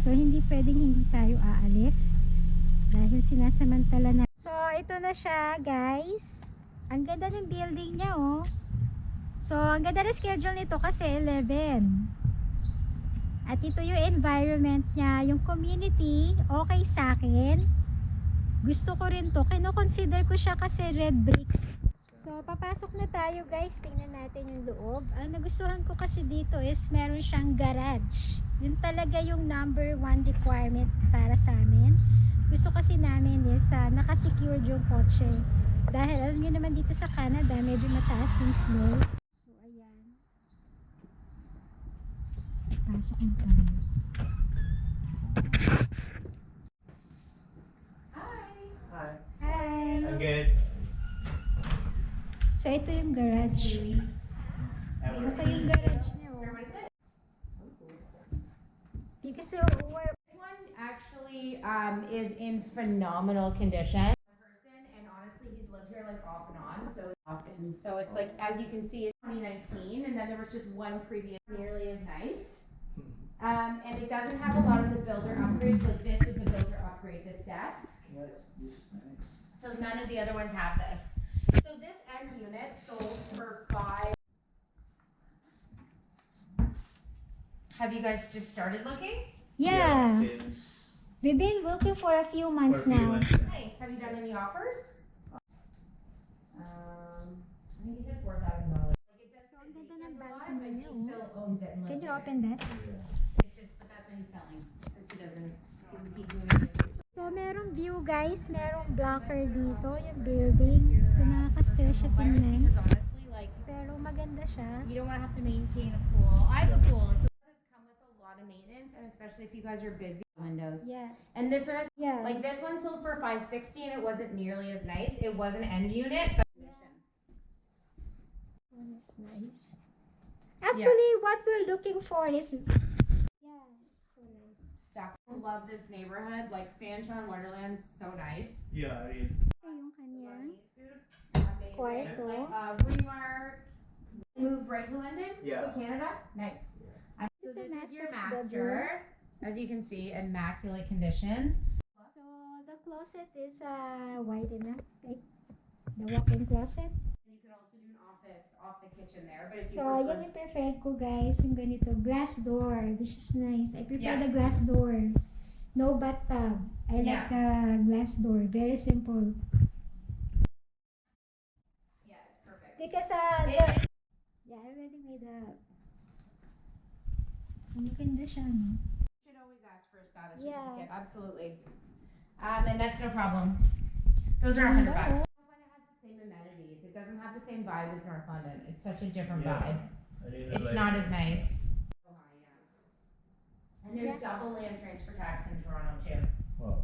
So hindi pwedeng hindi tayo aalis dahil sinasamantala na. So ito na siya guys. Ang ganda ng building niya oh. So ang ganda ng schedule nito kasi 11. At ito yung environment niya, yung community, okay sa akin. Gusto ko rin to. Kino-consider ko siya kasi red bricks. So, papasok na tayo guys. Tingnan natin yung loob. Ang nagustuhan ko kasi dito is meron siyang garage. Yun talaga yung number 1 requirement para sa amin. Gusto kasi namin is nakasecured yung kotse. Dahil alam nyo naman dito sa Canada, medyo mataas yung snow. So, ayan. Pasok na tayo. Hi! I'm good. So, ito yung garage. Ano pa yung garage niya? Because This one actually is in phenomenal condition. And honestly, he's lived here like off and on, so often. So it's like, as you can see, it's 2019, and then there was just one previous, nearly as nice. And it doesn't have a lot of the builder upgrades. Like this was a builder upgrade. This desk. So none of the other ones have this. So this end unit sold for $5. Have you guys just started looking? yeah, Since we've been looking for a few months for a few now. months now. Nice. Have you done any offers? I think he said $4,000. Like it does, So, ang it ganda does ng a lot, balcony but he niya, oh. still owns it and Can lives you there. open that? It's just, but that's what he's selling. Because he doesn't. He's moving. So, merong view guys. Merong blocker dito. Yung building. So, nakaka-stress siya Virus tingnan. because honestly, like Pero maganda siya. you don't want to have to maintain a pool. I have a pool. It's come with a lot of maintenance, and especially if you guys are busy. Windows. Yeah. And this one has Yeah. like this one sold for $560, and it wasn't nearly as nice. It was an end unit, but. One is nice. Actually, what we're looking for is yeah, so nice. Stuck. Love this neighborhood. Like Fanchon Wonderland's so nice. Yeah, I mean, Ito yung kanya. Amazing. Kwarto. Like Remark. Move right to London? Yeah. To Canada? Nice. So This is this the is your master's master. As you can see, immaculate condition. So the closet is wide enough, like the walk-in closet. You could also do an office off the kitchen there, but if you So prefer. yan yung prefer ko guys, yung ganito, glass door, which is nice. I prefer Yeah. the glass door. No bathtub. I like the glass door. Very simple. Yeah, it's perfect. Because yeah, I already made a. So maganda siya, no? You should always ask for a status Yeah. certificate. Absolutely. And that's no problem. Those are $100. Hello. When it has the same amenities, it doesn't have the same vibe as North London. It's such a different Yeah. vibe. I didn't It's like not as nice. And there's Yeah. double land transfer tax in Toronto too. Wow.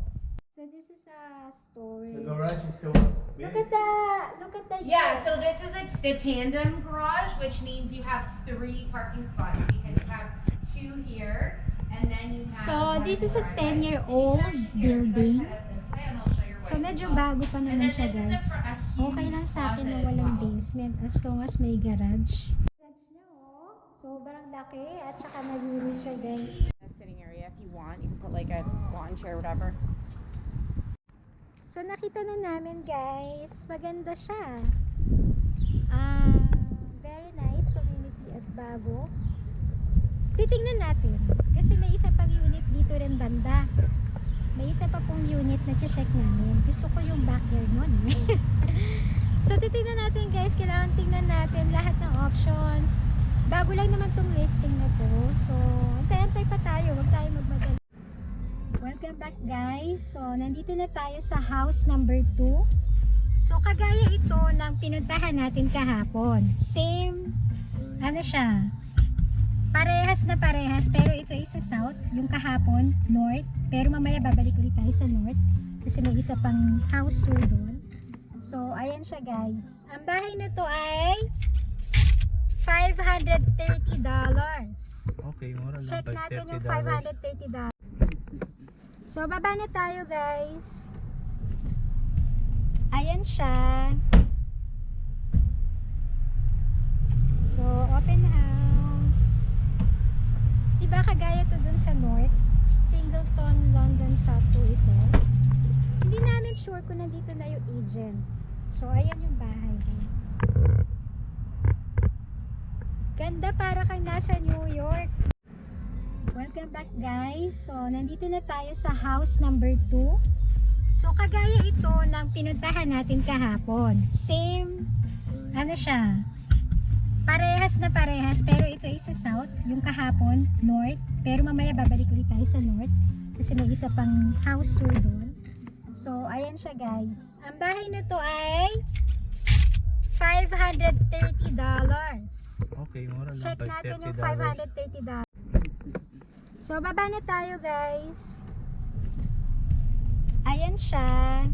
So this is a storage. The garage is so big. Look at the Yeah, so this is the tandem garage, which means you have 3 parking spots because you have 2 here, and then you have. So one this is a driveway. 10-year-old And you can actually hear- you guys building. head out this way, and I'll show your So wife as medyo well. bago pa And naman then siya this is guys. a Okay lang sa akin na closet as walang well. basement as long as may garage. Garage niya oh. Sobrang laki at saka malinis siya guys. A sitting area if you want. You can put like a lawn chair, whatever. So nakita na namin guys. Maganda siya. Very nice community at bago. Titingnan natin. Kasi may isa pang unit dito rin banda. May isa pa pong unit na check namin. Gusto ko yung backyard nun eh. So titingnan natin guys. Kailangan tingnan natin lahat ng options. Bago lang naman tong listing na to. So antay-antay pa tayo. Huwag tayo magmadali. Welcome back guys. So nandito na tayo sa house number 2. So kagaya ito ng pinuntahan natin kahapon. Same ano siya. Parehas na parehas pero ito ay sa south, yung kahapon north. Pero mamaya babalik ulit tayo sa north kasi may isa pang house tour doon. So ayan siya guys. Ang bahay na to ay $530. Okay, mura lang. Check natin yung $530. So baba na tayo guys. Ayan siya. So open house. Diba kagaya to dun sa north? Same Singleton, London Sap po ito. Hindi namin sure kung nandito na yung agent. So, ayan yung bahay, guys. Ganda, para kang nasa New York. Welcome back, guys. So, nandito na tayo sa house number 2. So, kagaya ito ng pinuntahan natin kahapon. Same, ano siya, parehas na parehas, pero ito ay sa south, yung kahapon, north. Pero mamaya babalik ulit tayo sa north kasi may isa pang house tour doon. So, ayan siya, guys. Ang bahay na to ay $530. Okay, mura lang. Check natin yung $530. $530. So, baba na tayo, guys. Ayan siya.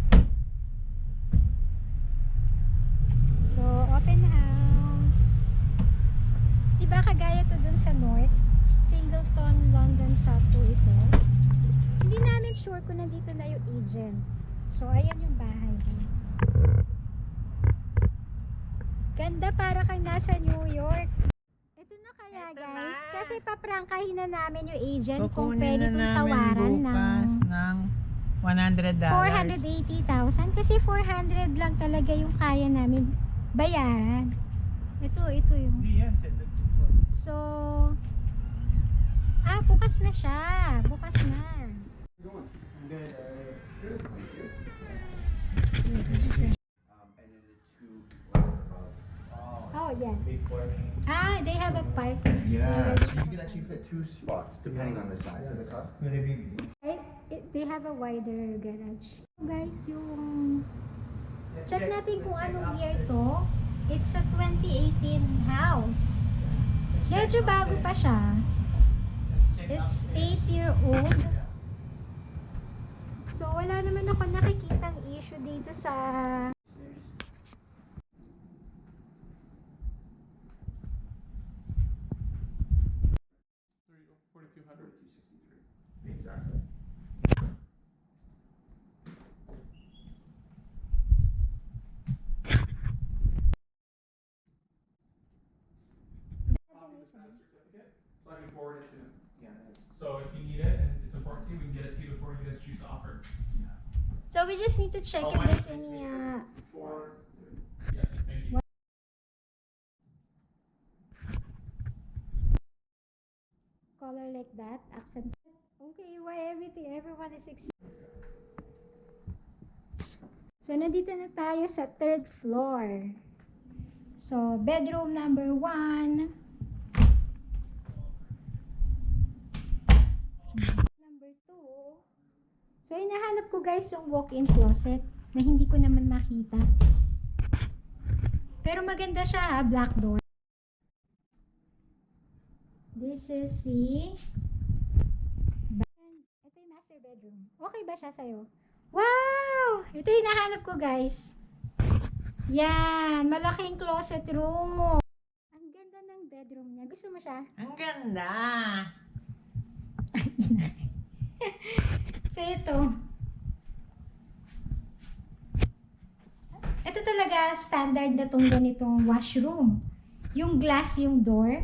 So, open house. Diba kagaya to dun sa north? Singleton, London Sap po ito. Hindi namin sure kung nandito na yung agent. So, ayan yung bahay, guys. Ganda, para kang nasa New York. Ito na kaya, Ito guys. na. Kasi paprangkahin na namin yung agent kung Kukunin pwede na itong namin tawaran bukas ng $100. 480,000 kasi 400 lang talaga yung kaya namin bayaran. Ito yung. Hindi yan. So, bukas na siya. Bukas na. Oh, yeah. They have a park. Yeah, so you can actually fit 2 spots depending on the size of the car. Right? They have a wider garage. Guys, yung check natin kung anong year to. It's a 2018 house. Medyo bago pa siya. It's 8-year-old. So, wala naman ako nakikitang issue dito sa Exactly. So I can forward it to him. So if you need it and it's important to you, we can get it to you before you guys choose to offer. So, we just need to check if there's any Yes, thank you. color like that, accent. Okay, why everyone is So, nandito na tayo sa 3rd floor. So, bedroom number 1. Number 2. So, hinahanap ko, guys, yung walk-in closet na hindi ko naman makita. Pero maganda siya, ha, black door. This is ito yung master bedroom. Okay ba siya sa'yo? Wow! Ito yung hinahanap ko, guys. Yan, malaking closet room. Ang ganda ng bedroom niya. Gusto mo siya? Ang ganda! So, ito talaga standard na tong ganitong washroom. Yung glass yung door.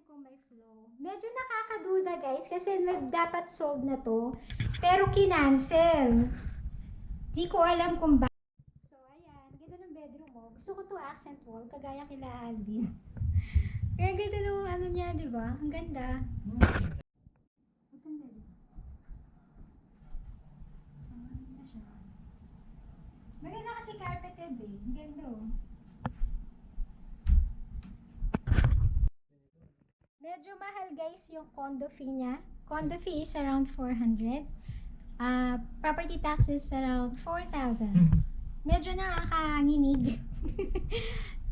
Kung may flow. Medyo nakakaduda, guys, kasi dapat sold na to. Pero kinancel. Di ko alam kung ba. So, ayan. Ganda ng bedroom mo. Gusto ko to accent wall. Kagaya kila Alvin. Kaya ganda ng ano niya, di ba? Ang ganda. Ang ganda, di ba? So, ano na siya? Maganda kasi carpeted eh. Ang ganda oh. Medyo mahal, guys, yung condo fee niya. Condo fee is around 400. Property taxes around 4,000. Medyo nakakanginig.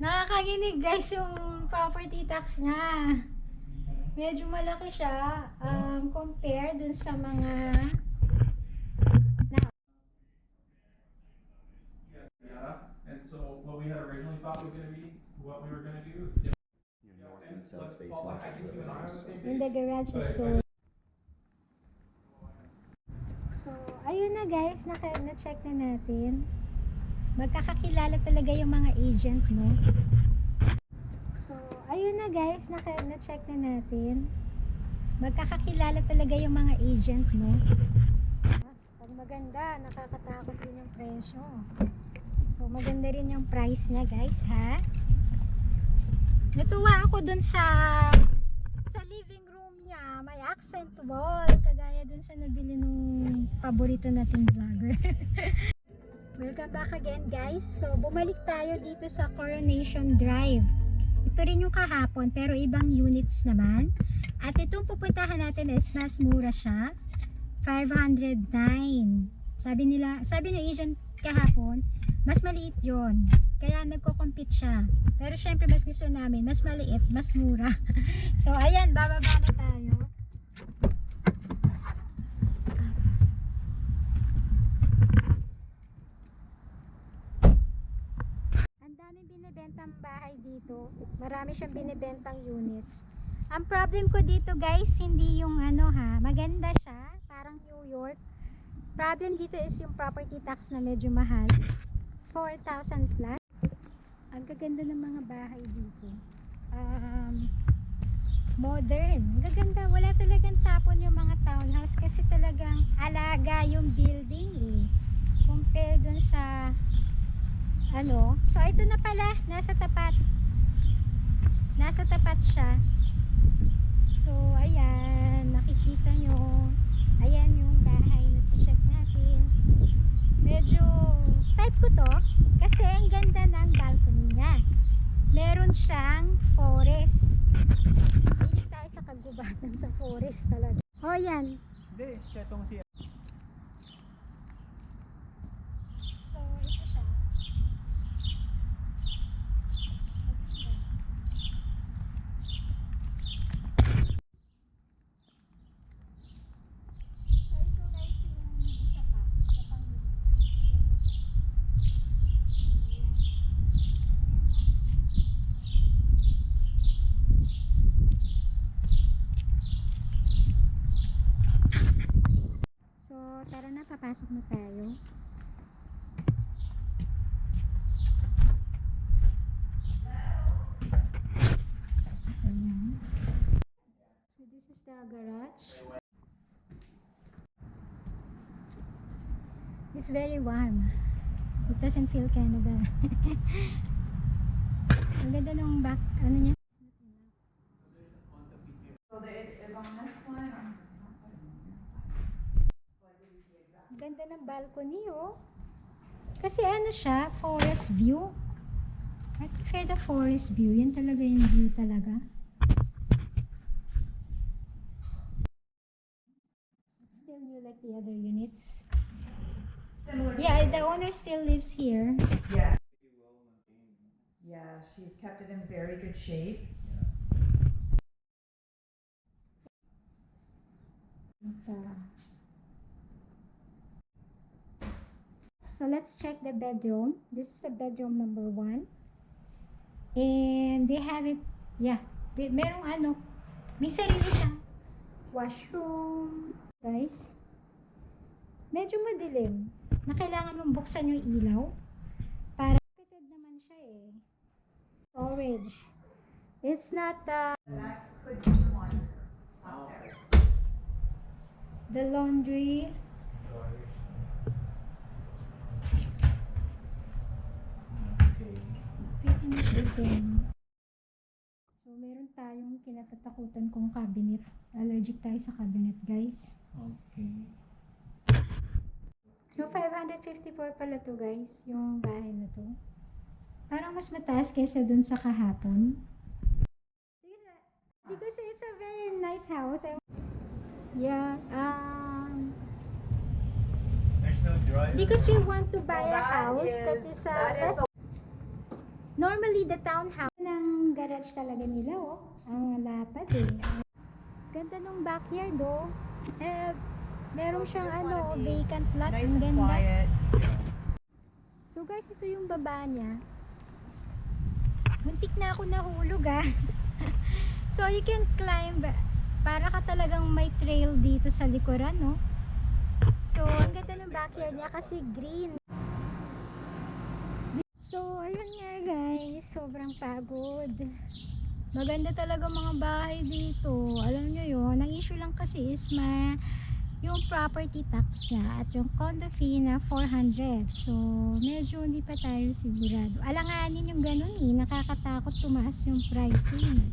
Nakakanginig, guys, yung property tax niya. Medyo malaki siya compare dun sa mga And so what we had originally thought was gonna be, what we were gonna do is. Your north and south facing, which is really nice. in the garage is so. So, ayun na, guys, na-check na natin. Magkakakilala talaga yung mga agent, no? So, ayun na, guys, na-check na natin. Magkakakilala talaga yung mga agent, no? Pag maganda, nakakatakot din yung presyo. So, maganda rin yung price niya, guys, ha? Natuwa ako dun sa living room niya. May accent wall, kagaya dun sa nabili nung paborito nating vlogger. Welcome back again, guys. So, bumalik tayo dito sa Coronation Drive. Ito rin yung kahapon, pero ibang units naman. At itong pupuntahan natin is mas mura siya. 509. Sabi ng agent kahapon, mas maliit yon. Kaya nagko-compete siya. Pero syempre mas gusto namin, mas maliit, mas mura. So ayan, bababa na tayo. Ang daming binibentang bahay dito. Marami siyang binibentang units. Ang problem ko dito, guys, hindi yung maganda siya, parang New York. Problem dito is yung property tax na medyo mahal. 4,000 plus. Ang gaganda ng mga bahay dito. Modern. Ang gaganda. Wala talagang tapon yung mga townhouse kasi talagang alaga yung building eh. Compare dun sa So ito na pala, nasa tapat. Nasa tapat siya. So, ayan, nakikita nyo, ayan yung bahay na check natin. Medyo type ko to kasi ang ganda ng balcony niya. Meron siyang forest. Hindi tayo sa kagubatan sa forest talaga. O, yan. Hindi, siya tong siya. So, ito siya. So, tara na, papasok na tayo. Pasok na yan. So, this is the garage. It's very warm. It doesn't feel Canada. Ang ganda ng back, niya. So it is on this one. Ganda ng balcony, oh. Kasi siya, forest view. I prefer the forest view. Yan talaga yung view talaga. It's still new like the other units. Similar. Yeah, the owner still lives here. Yeah. Yeah, she's kept it in very good shape. So let's check the bedroom. This is the bedroom number 1. And they have it, merong may sarili siyang washroom. Guys, medyo madilim. Na kailangan mong buksan yung ilaw. Para carpeted naman siya eh. Storage. It's not That could be the one up there. the laundry. Pretty much the same. So, meron tayong kinatatakutan kong cabinet. Allergic tayo sa cabinet, guys. Okay. So, 554 pala to, guys, yung bahay na to. Parang mas mataas kaysa dun sa kahapon. Because it's a very nice house. There's no drive. Because we want to buy a Well, house that is less. so Normally, the townhouse ng garage talaga nila, oh. Ang lapad eh. Ganda nung backyard, oh. Meron So, siyang you just wanna be vacant lot. nice Ang and ganda. quiet. So guys, ito yung baba niya. Muntik na ako nahulog, ah. So you can climb. Para ka talagang may trail dito sa likuran, no? So, ang ganda ng backyard niya kasi green. So, ayun nga guys. Sobrang pagod. Maganda talaga mga bahay dito. Alam nyo yun, ang issue lang kasi is yung property tax niya at yung condo fee na 400. So, medyo hindi pa tayo sigurado. Alanganin yung ganun nakakatakot tumaas yung pricing.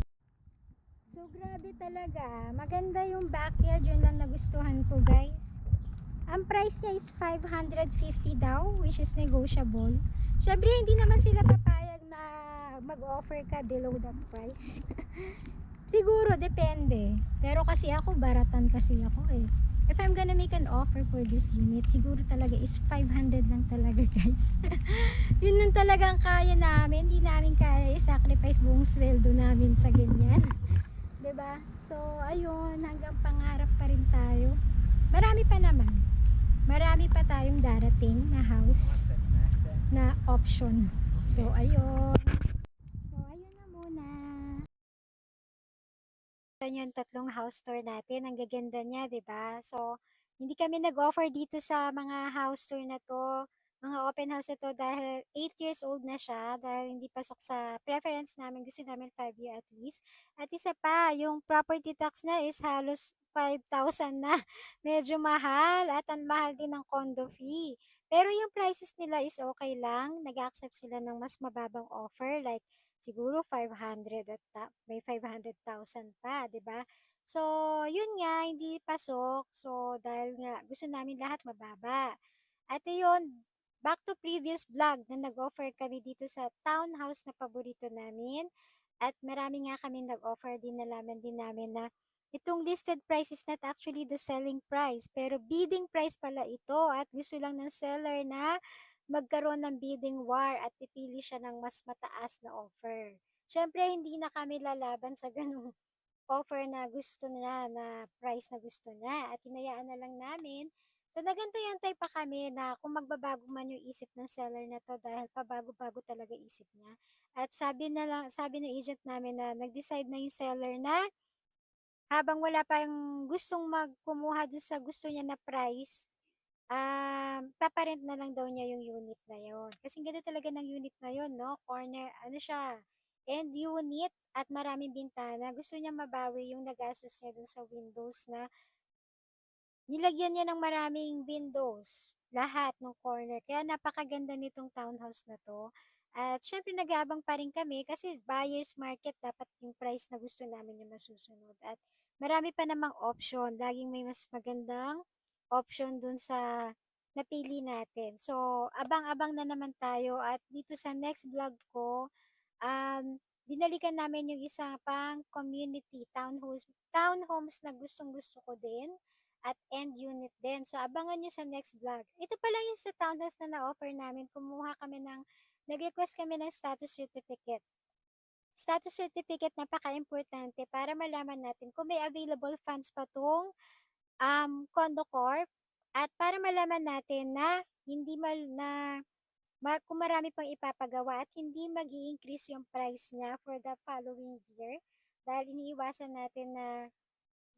So, grabe talaga. Maganda yung backyard, yun lang nagustuhan ko guys. Ang price niya is 550 daw, which is negotiable. Syempre, hindi naman sila papayag na mag-offer ka below that price. Siguro, depende. Pero kasi ako, baratan kasi ako eh. If I'm gonna make an offer for this unit, siguro talaga is 500 lang talaga guys. Yun lang talagang kaya namin. Hindi namin kaya i-sacrifice buong sweldo namin sa ganyan. 'Di ba? So, ayun, hanggang pangarap pa rin tayo. Marami pa naman. Marami pa tayong darating na house na option. So, ayun. So, ayun na muna. Ito yung tatlong house tour natin. Ang gaganda niya, 'di ba? So, hindi kami nag-offer dito sa mga house tour na to, mga open house na to dahil 8 years old na siya, dahil hindi pasok sa preference namin. Gusto namin 5 year at least. At isa pa, yung property tax niya is halos 5,000 na. Medyo mahal at ang mahal din ng condo fee. Pero yung prices nila is okay lang. Nag-accept sila ng mas mababang offer like siguro 500 at may 500,000 pa, 'di ba? So, yun nga hindi pasok. So, dahil nga gusto namin lahat mababa. At yun, back to previous vlog na nag-offer kami dito sa townhouse na paborito namin. At marami nga kami nag-offer din, nalaman din namin na itong listed price is not actually the selling price, pero bidding price pala ito at gusto lang ng seller na magkaroon ng bidding war at pipili siya ng mas mataas na offer. Siyempre, hindi na kami lalaban sa ganung offer na gusto na, na price na gusto na, at hinayaan na lang namin. So, nagantay-antay pa kami na kung magbabago man yung isip ng seller na to dahil pabago-bago talaga isip niya. At sabi ng agent namin na nag-decide na yung seller na habang wala pa yung gustong magkumuha dun sa gusto niya na price, paparent na lang daw niya yung unit na yon. Kasi ganda talaga ng unit na yon, no? Corner, ano siya, end unit at maraming bintana. Gusto niya mabawi yung nagastos niya dun sa windows na nilagyan niya ng maraming windows, lahat ng corner. Kaya napakaganda nitong townhouse na to. At syempre nag-aabang pa rin kami kasi buyer's market, dapat yung price na gusto namin yung masusunod. At marami pa namang option. Laging may mas magandang option dun sa napili natin. So, abang-abang na naman tayo at dito sa next vlog ko, binalikan namin yung isa pang community townhomes na gustong-gusto ko din at end unit din. So, abangan nyo sa next vlog. Ito pala yung sa townhouse na na-offer namin. Nag-request kami ng status certificate. Status certificate, napaka-importante para malaman natin kung may available funds pa tong condo corp at para malaman natin na hindi kung marami pang ipapagawa at hindi mag-i-increase yung price niya for the following year dahil iniiwasan natin na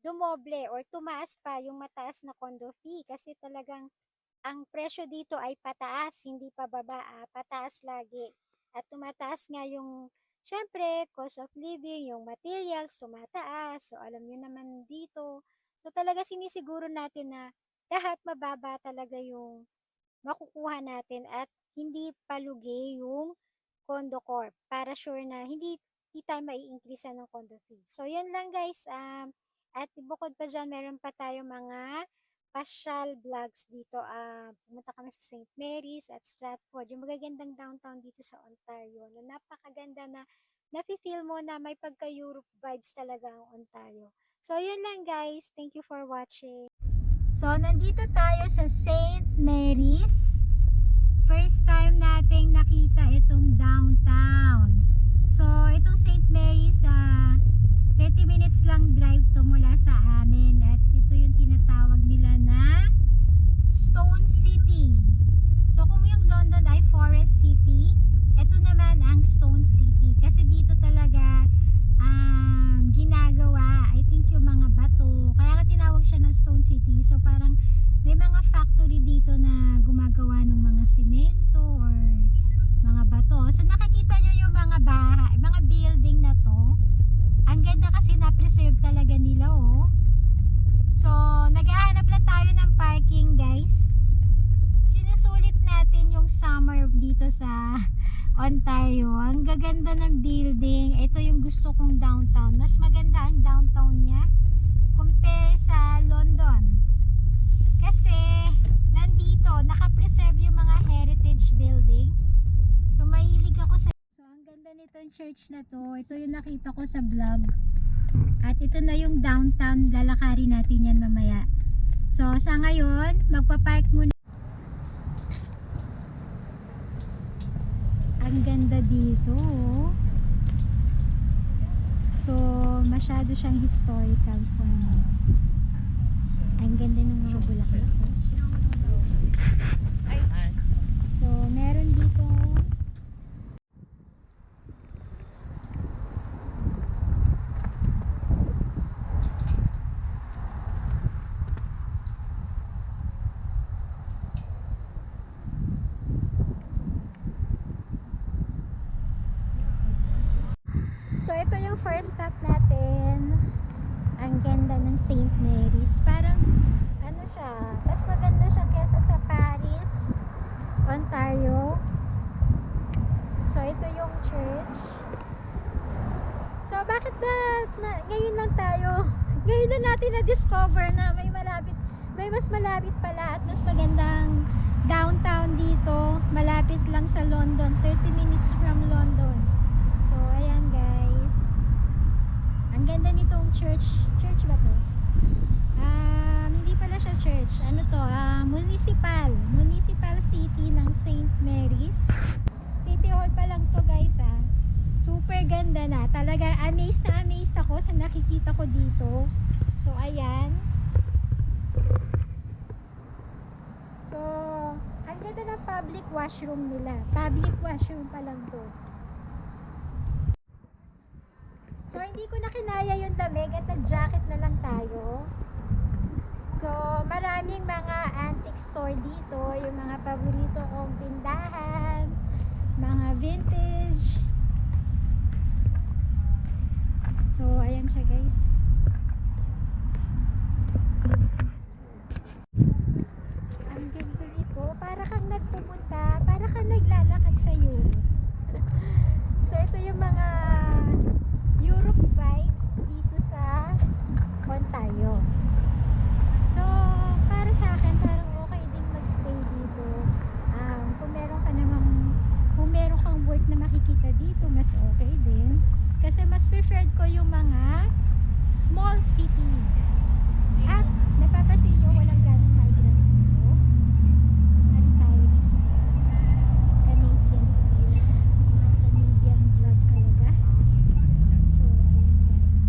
dumoble or tumaas pa yung mataas na condo fee kasi talagang ang presyo dito ay pataas, hindi pababa, pataas lagi. At tumataas nga yung syempre cost of living, yung materials tumataas. So alam niyo naman dito. So talaga sinisiguro natin na lahat mababa talaga yung makukuha natin at hindi palugi yung condo corp para sure na hindi tayo mai-increase ng condo fee. So yun lang guys. At bukod pa dyan, meron pa tayo mga pasyal vlogs dito. Pumunta kami sa St. Mary's at Stratford. Yung magagandang downtown dito sa Ontario. Na napakaganda na nafe-feel mo na may pagka-Europe vibes talaga ang Ontario. So, yun lang guys. Thank you for watching. So, nandito tayo sa St. Mary's. First time nating nakita itong downtown. So, itong St. Mary's, 30 minutes lang drive to mula sa amin. At ito yung tinatawag nila na Stone City. So, kung yung London ay Forest City, ito naman ang Stone City. Kasi dito talaga ginagawa, I think yung mga bato, kaya tinawag siya ng Stone City. So parang may mga factory dito na gumagawa ng mga semento or mga bato. So nakikita nyo yung mga bahay, mga building na to, Ang ganda kasi na-preserve talaga nila, oh. So, naghahanap lang tayo ng parking, guys. Sinusulit natin yung summer dito sa Ontario. Ang gaganda ng building. Ito yung gusto kong downtown. Mas maganda ang downtown niya compare sa London. Kasi nandito, naka-preserve yung mga heritage building. So, mahilig ako sa... So, ang ganda nitong church na to. Ito yung nakita ko sa vlog. At ito na yung downtown. Lalakarin natin yan mamaya. So, sa ngayon, magpapark muna. Ang ganda dito, oh. So, masyado siyang historical for me. Ang ganda ng mga bulaklak. So, meron dito So, ito yung first stop natin. Ang ganda ng St. Mary's. Parang, ano siya, mas maganda siya kesa sa Paris, Ontario. So, ito yung church. So, bakit ba ngayon lang tayo, ngayon lang natin na-discover na may mas malapit pala at mas magandang downtown dito. Malapit lang sa London, 30 minutes from London. So, ayan guys. Ang ganda nitong church. Church ba to? Hindi pala siya church. Ano to? Municipal city ng St. Mary's. City Hall pa lang to guys Super ganda na. Talaga amazed ako sa nakikita ko dito. So, ayan. So, ang ganda ng public washroom nila. Public washroom pa lang to. So, hindi ko na kinaya yung damig at nag-jacket na lang tayo. So, maraming mga antique store dito. Yung mga paborito kong tindahan. Mga vintage. So, ayan siya guys. Ang ganda nito. Para kang nagpupunta. Para kang naglalakad sa Europe. So, ito yung mga Europe vibes dito sa Ontario. So, para sa akin, parang okay din magstay dito. Kung meron kang work na makikita dito, mas okay din. Kasi mas preferred ko yung mga small city. At, napapasin nyo, walang ganong migrant dito. Ano tayo is Canadian vlog talaga. So, ayan guys.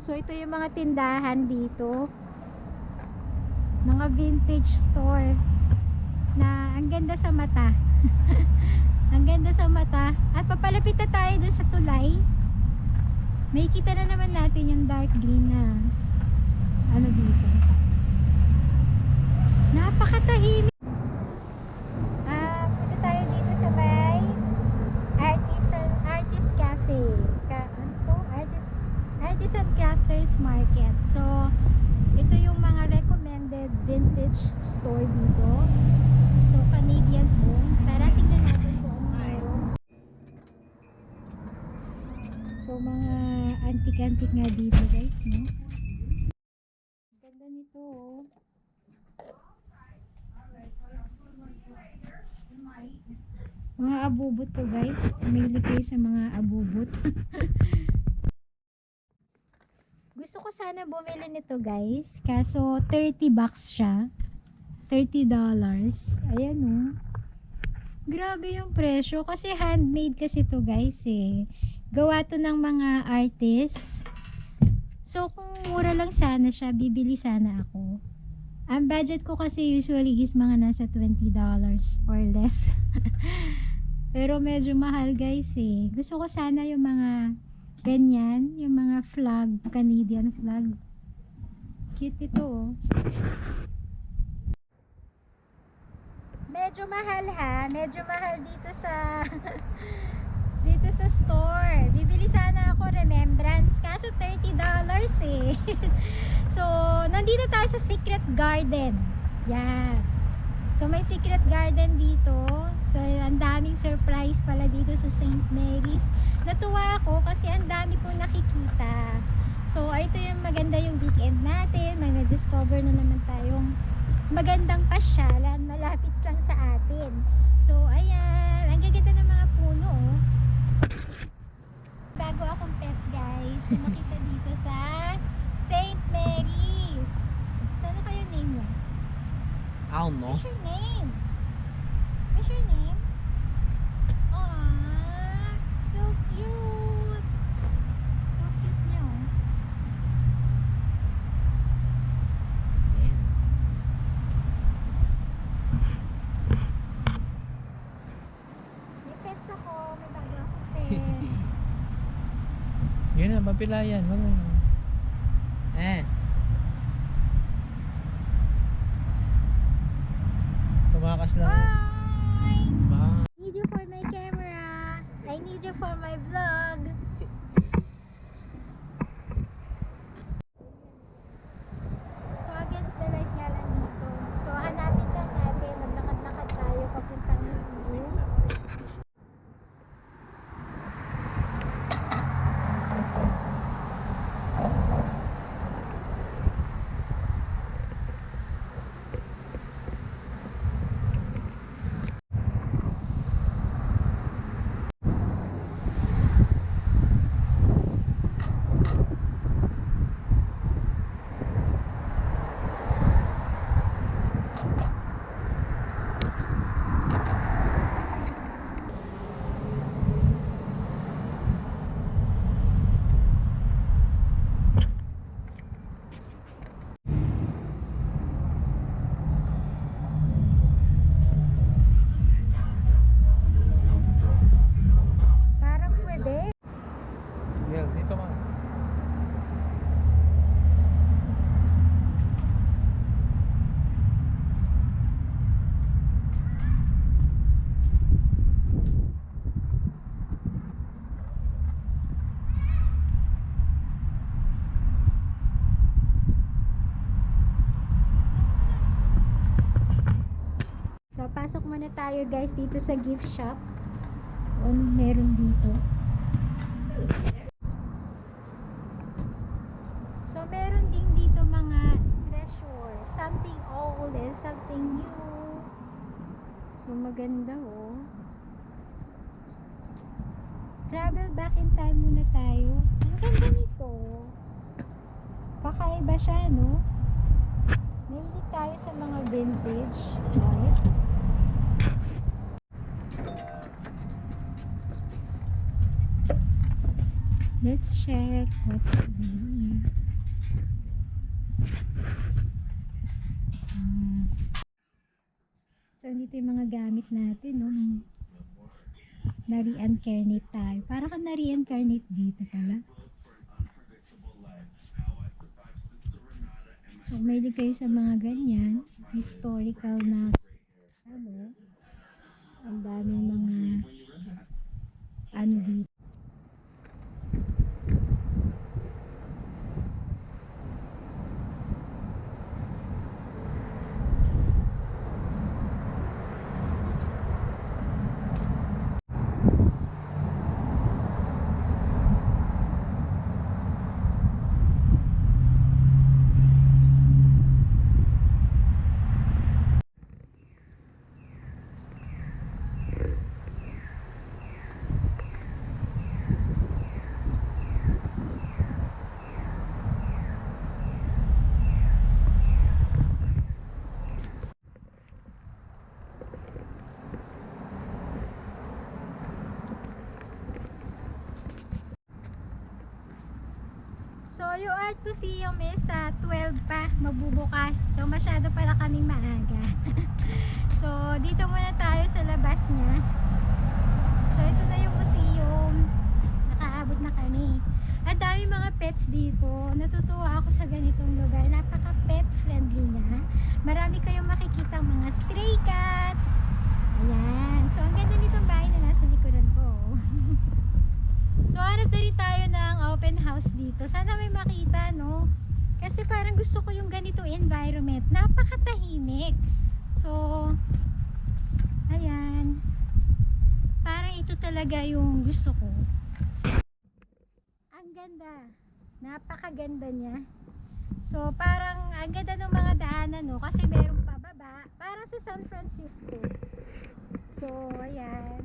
So, ito yung mga tindahan dito. Mga vintage store na ang ganda sa mata. Ang ganda sa mata. At papalapit na tayo dun sa tulay. May kita na naman natin yung dark green na ano dito. Napakatahimik. Punta tayo dito sa may Artist Cafe. Artisan Crafters Market. So, ito yung mga recommended vintage store dito. So, Canadian home. Tara, tingnan natin kung ano meron. So, mga antik-antik nga dito guys, no? Ganda nito, oh. Mga abubot to guys. Mahilig kayo sa mga abubot. Gusto ko sana bumili nito guys. Kaso $30 siya. $30. Ayan oh. Grabe yung presyo. Kasi handmade kasi to guys eh. Gawa to ng mga artists. So kung mura lang sana siya, bibili sana ako. Ang budget ko kasi usually is mga nasa $20 or less. Pero medyo mahal guys eh. Gusto ko sana yung mga ganyan, yung mga flag, Canadian flag. Cute ito oh. Medyo mahal ha. Medyo mahal dito sa dito sa store. Bibili sana ako remembrance. Kaso $30 eh. So, nandito tayo sa Secret Garden. Yan. So, may Secret Garden dito. So, ang daming surprise pala dito sa St. Mary's. Natuwa ako kasi ang dami pong nakikita. So, ito yung maganda yung weekend natin. May na-discover na naman tayong magandang pasyalan. Malapit lang sa atin. So, ayan. Ang gaganda ng mga puno, oh. Bago akong pets, guys. Makita dito sa St. Mary's. Saan kayo name niya? I don't know. What's your name? What's your name? Aww, so cute. So cute niyo. May pets ako. May bago akong pet. Yun na, mapilayan. Wag mo. Tumakas lang. Bye! Bye. Need you for my camera. I need you for my vlog. So against the light nga lang dito. So hanapin lang natin. Maglakad-lakad tayo papuntang Cebu. Parang pwede. Mel, dito ka. So pasok muna tayo guys dito sa gift shop. Ano meron dito? So meron din dito mga treasure, something old and something new. So maganda oh. Travel back in time muna tayo. Ang ganda nito. Kakaiba siya, no? Mahilig tayo sa mga vintage, right? Let's check what's in here. So, dito yung mga gamit natin, no? Na-reincarnate tayo. Para kang na-reincarnate dito pala. So, may kayo sa mga ganyan. Historical na, ano, ang daming mga, ano dito. So, yung Art Museum is sa 12 pa magbubukas. So, masyado pala kaming maaga. So, dito muna tayo sa labas niya. So, ito na yung museum. Nakaabot na kami. Ang dami mga pets dito. Natutuwa ako sa ganitong lugar. Napaka pet friendly niya. Marami kayong makikita mga stray cats. Ayan. So ang ganda nitong bahay na nasa likuran ko. So hanap na rin tayo ng open house dito. Sana may makita, no? Kasi parang gusto ko yung ganitong environment. Napakatahimik. So ayan. Parang ito talaga yung gusto ko. Ang ganda. Napakaganda niya. So parang ang ganda ng mga daanan, no? Kasi merong pababa. Parang sa San Francisco. So ayan.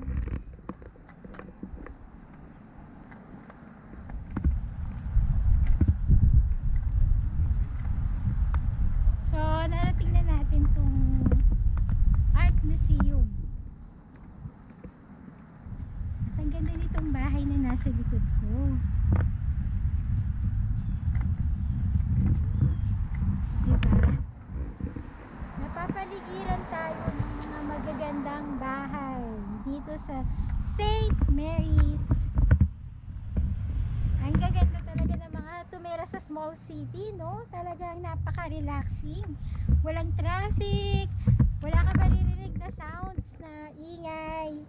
So narating na natin tong Art Museum. At ang ganda nitong bahay na nasa likod ko. Diba? Napapaligiran tayo ng mga magagandang bahay dito sa St. Mary's. Ang gaganda talaga ng mga tumira sa small city, no? Talagang napaka-relaxing. Walang traffic, wala ka maririnig na sounds na ingay.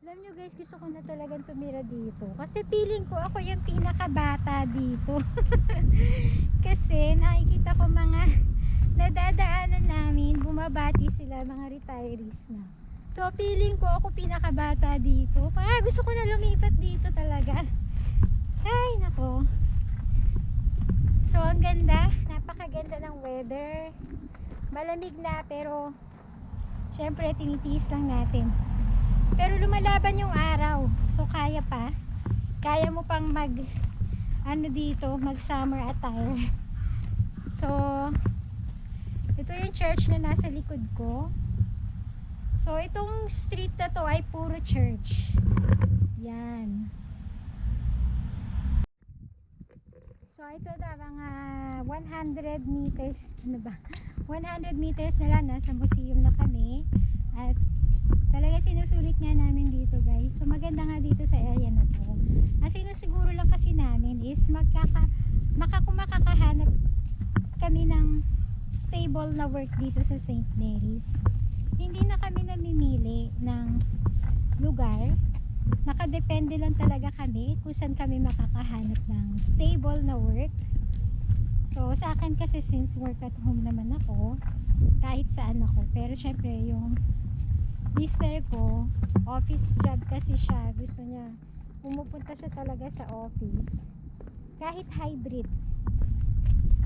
Alam nyo guys, gusto ko na talagang tumira dito. Kasi feeling ko ako yung pinakabata dito. Kasi nakikita ko mga nadadaanan namin, bumabati sila, mga retirees na. So feeling ko ako pinakabata dito. Gusto ko na lumipat dito talaga. Ay nako. So ang ganda, napakaganda ng weather. Malamig na pero syempre tinitiis lang natin. Pero lumalaban yung araw. So kaya pa. Kaya mo pang mag dito, mag summer attire. So ito yung church na nasa likod ko. So itong street na to ay puro church. Yan. So ito na mga 100 meters, 100 meters na lang, nasa museum na kami. At talaga sinusulit nga namin dito guys. So maganda nga dito sa area na to. Ang sinusiguro lang kasi namin is makakahanap kami ng stable na work dito sa St. Mary's. Hindi na kami namimili ng lugar. Nakadepende lang talaga kami kung saan kami makakahanap ng stable na work. So sa akin kasi since work at home naman ako, kahit saan ako. Pero syempre yung mister ko, office job kasi siya. Gusto niya, pumupunta siya talaga sa office. Kahit hybrid.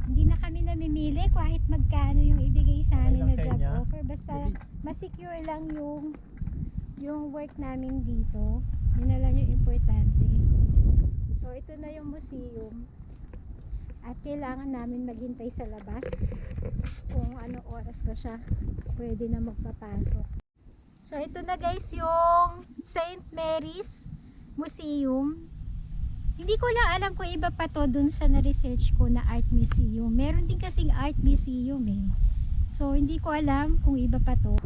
Hindi na kami namimili kahit magkano yung ibigay sa amin na job offer. Basta masecure lang yung work namin dito. Yun na lang yung importante. So ito na yung museum. At kailangan namin maghintay sa labas kung ano oras ba siya pwede na magpapasok. So ito na guys yung St. Mary's Museum. Hindi ko lang alam kung iba pa to dun sa na-research ko na art museum. Meron din kasing art museum eh. So hindi ko alam kung iba pa to.